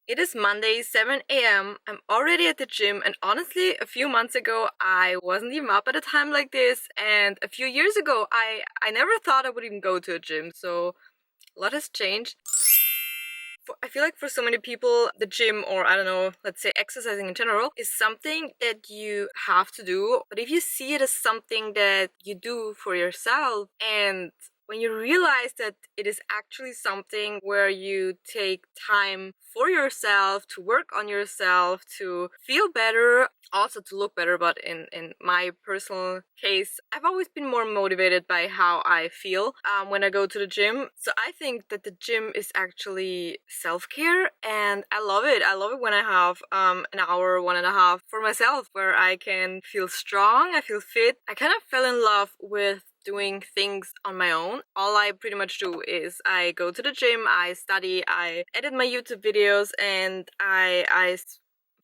It is Monday, 7 a.m. I'm already at the gym, and honestly, a few months ago, I wasn't even up at a time like this. And a few years ago, I never thought I would even go to a gym, so a lot has changed. I feel like for so many people, the gym, or I don't know, let's say exercising in general, is something that you have to do. But if you see it as something that you do for yourself, and when you realize that it is actually something where you take time for yourself, to work on yourself, to feel better, also to look better, but in my personal case, I've always been more motivated by how I feel when I go to the gym. So I think that the gym is actually self-care, and I love it. I love it when I have an hour, 1.5 for myself, where I can feel strong, I feel fit. I kind of fell in love with doing things on my own. All I pretty much do is I go to the gym, I study, I edit my YouTube videos, and I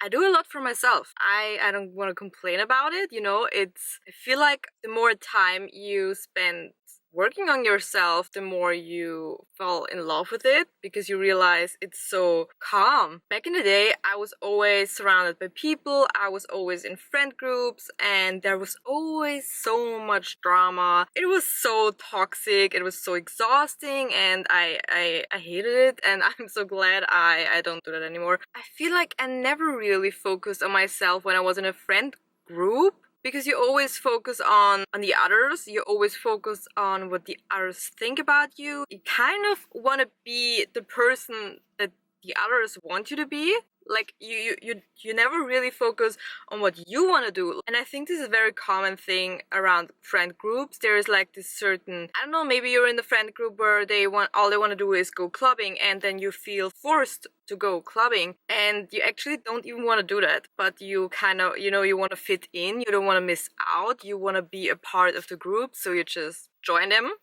do a lot for myself. I don't want to complain about it, I feel like the more time you spend working on yourself, the more you fall in love with it because you realize it's so calm. Back in the day, I was always surrounded by people, I was always in friend groups, and there was always so much drama. It was so toxic, it was so exhausting, and I hated it, and I'm so glad I don't do that anymore. I feel like I never really focused on myself when I was in a friend group, because you always focus on the others, you always focus on what the others think about you. You kind of want to be the person that the others want you to be. Like you never really focus on what you want to do. And I think this is a very common thing around friend groups. There is like this certain, I don't know, maybe you're in the friend group where all they want to do is go clubbing, and then you feel forced to go clubbing, and you actually don't even want to do that, but you kind of, you want to fit in, you don't want to miss out, you want to be a part of the group, so you just join them.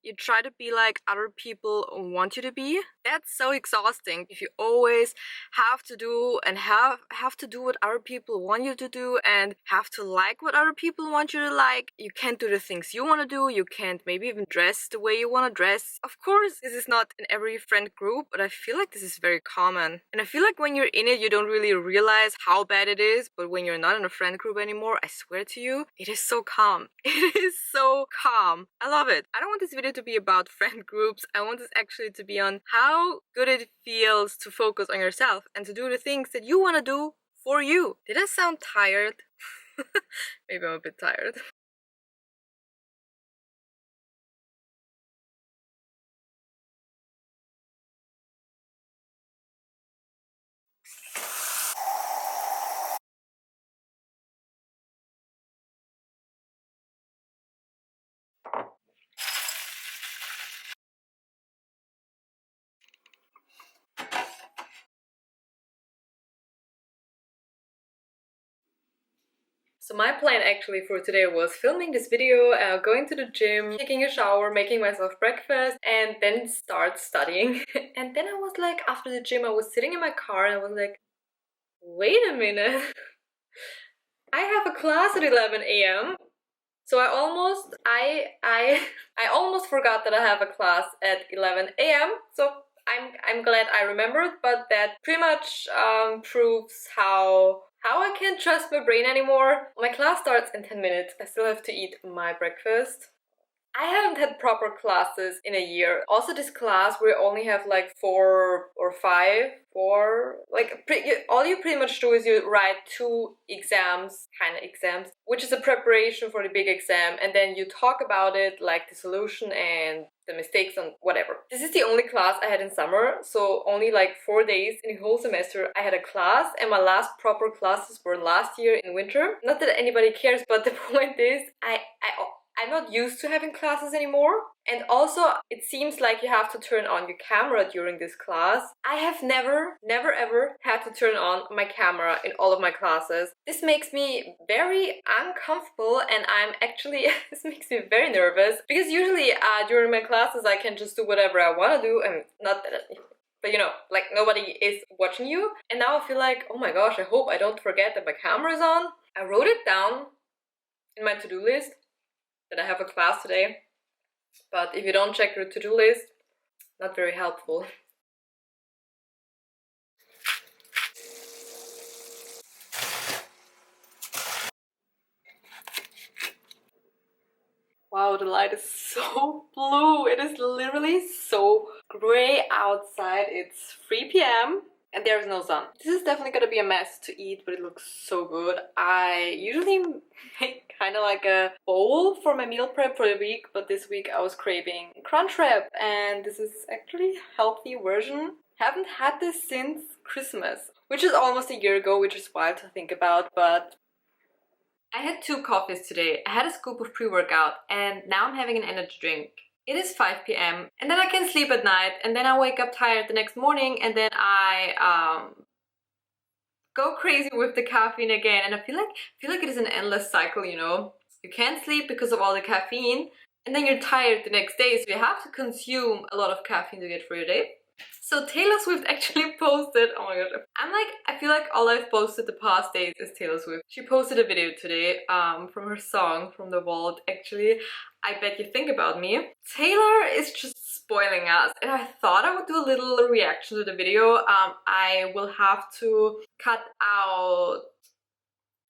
You try to be like other people want you to be. That's so exhausting. If you always have to do and have to do what other people want you to do, and have to like what other people want you to like, you can't do the things you want to do. You can't maybe even dress the way you want to dress. Of course, this is not in every friend group, but I feel like this is very common. And I feel like when you're in it, you don't really realize how bad it is, but when you're not in a friend group anymore, I swear to you, it is so calm. It is so calm. I love it. I don't want this video to be about friend groups. I want this actually to be on how good it feels to focus on yourself and to do the things that you want to do for you. Did I sound tired? Maybe I'm a bit tired. So my plan actually for today was filming this video, going to the gym, taking a shower, making myself breakfast, and then start studying. And then I was like, after the gym, I was sitting in my car and I was like, wait a minute. I have a class at 11 a.m. So I almost forgot that I have a class at 11 a.m. So I'm glad I remembered, but that pretty much proves how I can't trust my brain anymore. My class starts in 10 minutes. I still have to eat my breakfast. I haven't had proper classes in a year. Also, this class we only have like 4 or 5, like all you pretty much do is you write 2 exams, kind of exams, which is a preparation for the big exam, and then you talk about it, like the solution and the mistakes and whatever. This is the only class I had in summer, so only like 4 days in the whole semester I had a class, and my last proper classes were last year in winter. Not that anybody cares, but the point is I'm not used to having classes anymore. And also, it seems like you have to turn on your camera during this class. I have never ever had to turn on my camera in all of my classes. This makes me very uncomfortable, and I'm actually, this makes me very nervous. Because usually during my classes I can just do whatever I want to do, and not that but like nobody is watching you. And now I feel like, oh my gosh, I hope I don't forget that my camera is on. I wrote it down in my to-do list that I have a class today, but if you don't check your to-do list, not very helpful. Wow, the light is so blue. It is literally so gray outside. It's 3 p.m. and there's no sun. This is definitely gonna be a mess to eat, but it looks so good. I usually make kind of like a bowl for my meal prep for the week, but this week I was craving Crunchwrap, and this is actually a healthy version. Haven't had this since Christmas, which is almost a year ago, which is wild to think about, but I had 2 coffees today. I had a scoop of pre-workout and now I'm having an energy drink. It is 5 p.m. and then I can sleep at night and then I wake up tired the next morning and then I go crazy with the caffeine again, and I feel like it is an endless cycle, you know? You can't sleep because of all the caffeine and then you're tired the next day, so you have to consume a lot of caffeine to get through your day. So Taylor Swift actually posted, oh my god, I feel like all I've posted the past days is Taylor Swift. She posted a video today from her song, From the Vault, actually. I Bet You Think About Me. Taylor is just spoiling us, and I thought I would do a little reaction to the video. I will have to cut out,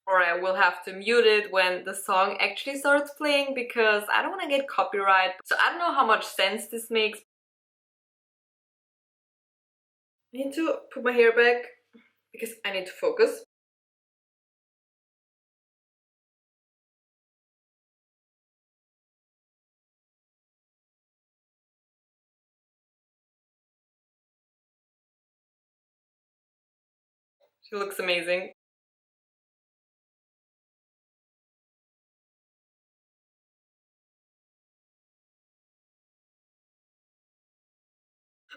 or I will have to mute it when the song actually starts playing because I don't want to get copyright. So I don't know how much sense this makes. I need to put my hair back because I need to focus. She looks amazing.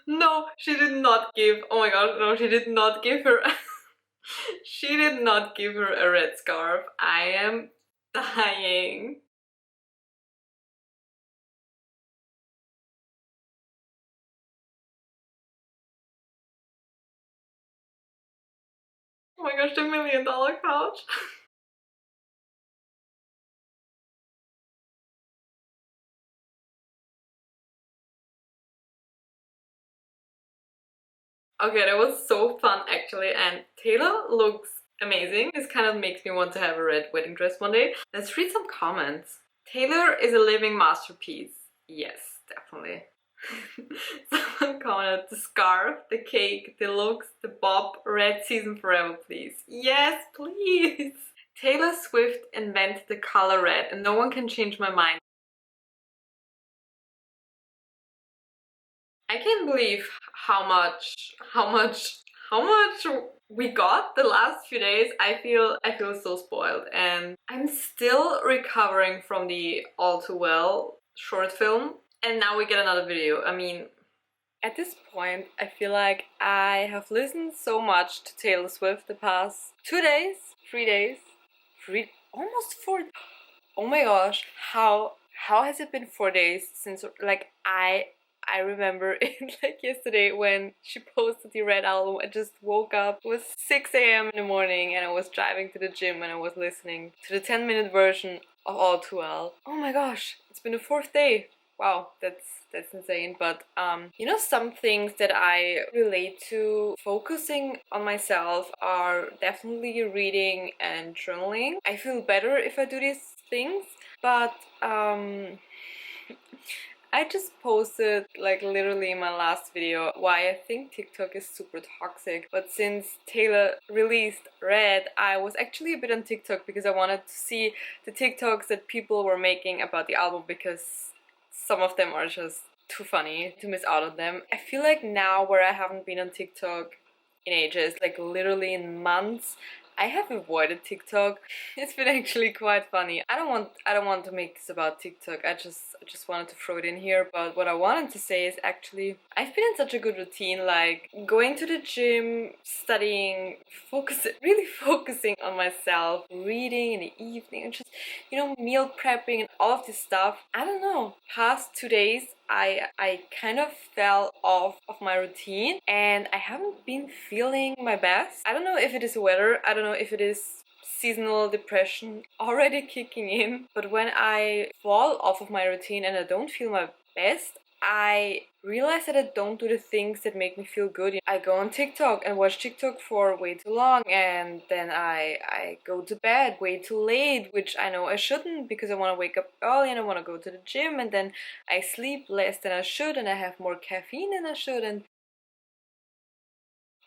No, she did not give, oh my gosh, no, she did not give her, she did not give her a red scarf. I am dying. Oh my gosh, the $1,000,000 couch. Okay, that was so fun actually, and Taylor looks amazing. This kind of makes me want to have a red wedding dress one day. Let's read some comments. Taylor is a living masterpiece. Yes, definitely. Someone commented, the scarf, the cake, the looks, the bob, red season forever, please. Yes, please. Taylor Swift invented the color red and no one can change my mind. I can't believe how much we got the last few days. I feel so spoiled, and I'm still recovering from the All Too Well short film, and now we get another video. I mean, at this point, I feel like I have listened so much to Taylor Swift the past 2 days, 3 days, almost 4. Oh my gosh, how has it been 4 days since, like, I remember it like yesterday when she posted the Red album. I just woke up. It was 6 a.m. in the morning and I was driving to the gym and I was listening to the 10-minute version of All Too Well. Oh my gosh, it's been the 4th day. Wow, that's insane. But you know, some things that I relate to focusing on myself are definitely reading and journaling. I feel better if I do these things, but I just posted, like, literally in my last video why I think TikTok is super toxic. But since Taylor released Red, I was actually a bit on TikTok because I wanted to see the TikToks that people were making about the album, because some of them are just too funny to miss out on them. I feel like now, where I haven't been on TikTok in ages, like literally in months, I have avoided TikTok. It's been actually quite funny. I don't want to make this about TikTok. I just wanted to throw it in here, but what I wanted to say is actually I've been in such a good routine, like going to the gym, studying, really focusing on myself, reading in the evening, and just, you know, meal prepping and all of this stuff. I don't know. Past 2 days I kind of fell off of my routine and I haven't been feeling my best. I don't know if it is weather, I don't know if it is seasonal depression already kicking in, but when I fall off of my routine and I don't feel my best, I realize that I don't do the things that make me feel good. I go on TikTok and watch TikTok for way too long, and then I go to bed way too late, which I know I shouldn't because I want to wake up early and I want to go to the gym, and then I sleep less than I should and I have more caffeine than I should, and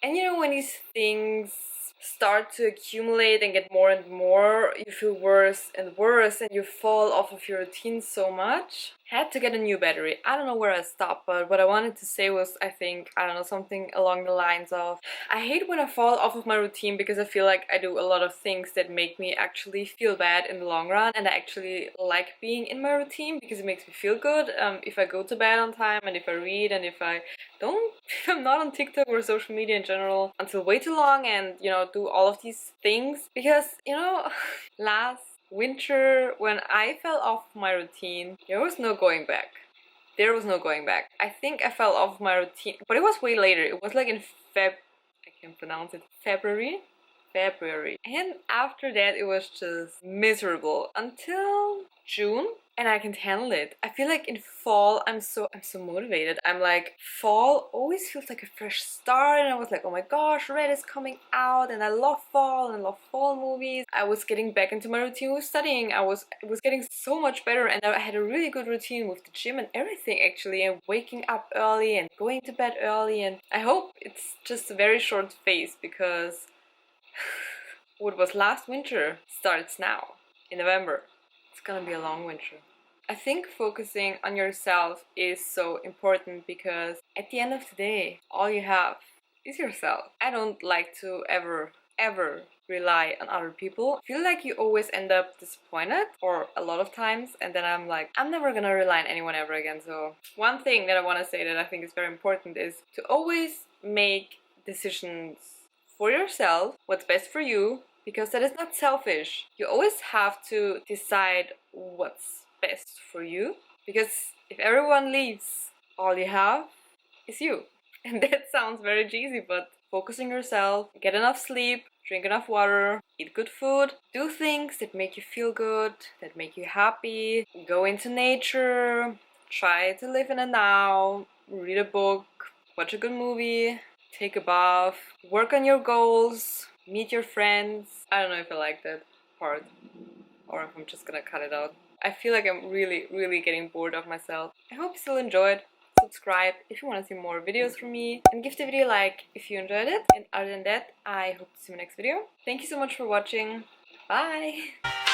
you know, when these things start to accumulate and get more and more, you feel worse and worse and you fall off of your routine so much. Had to get a new battery. I don't know where I stopped, but what I wanted to say was, I think, I don't know, something along the lines of, I hate when I fall off of my routine because I feel like I do a lot of things that make me actually feel bad in the long run, and I actually like being in my routine because it makes me feel good. If I go to bed on time and if I read and if I don't if I'm not on TikTok or social media in general until way too long, and you know, do all of these things, because you know, last winter when I fell off my routine, there was no going back. There was no going back. I think I fell off my routine, but it was way later. It was like in I can't pronounce it, February. And after that it was just miserable until June, and I can handle it. I feel like in fall I'm so motivated. I'm like, fall always feels like a fresh start, and I was like, oh my gosh, Red is coming out and I love fall and I love fall movies. I was getting back into my routine with studying. It was getting so much better, and I had a really good routine with the gym and everything actually, and waking up early and going to bed early, and I hope it's just a very short phase because what was last winter starts now in November. It's gonna be a long winter. I think focusing on yourself is so important because at the end of the day, all you have is yourself. I don't like to ever rely on other people. I feel like you always end up disappointed, or a lot of times, and then I'm like, I'm never gonna rely on anyone ever again. So one thing that I want to say that I think is very important is to always make decisions for yourself, what's best for you, because that is not selfish. You always have to decide what's best for you, because if everyone leaves, all you have is you. And that sounds very cheesy, but focus on yourself, get enough sleep, drink enough water, eat good food, do things that make you feel good, that make you happy, go into nature, try to live in the now, read a book, watch a good movie, take a bath, work on your goals, meet your friends. I don't know if I like that part or if I'm just gonna cut it out. I feel like I'm really getting bored of myself. I hope you still enjoyed. Subscribe if you want to see more videos from me, and give the video a like if you enjoyed it. And other than that, I hope to see you in my next video. Thank you so much for watching. Bye!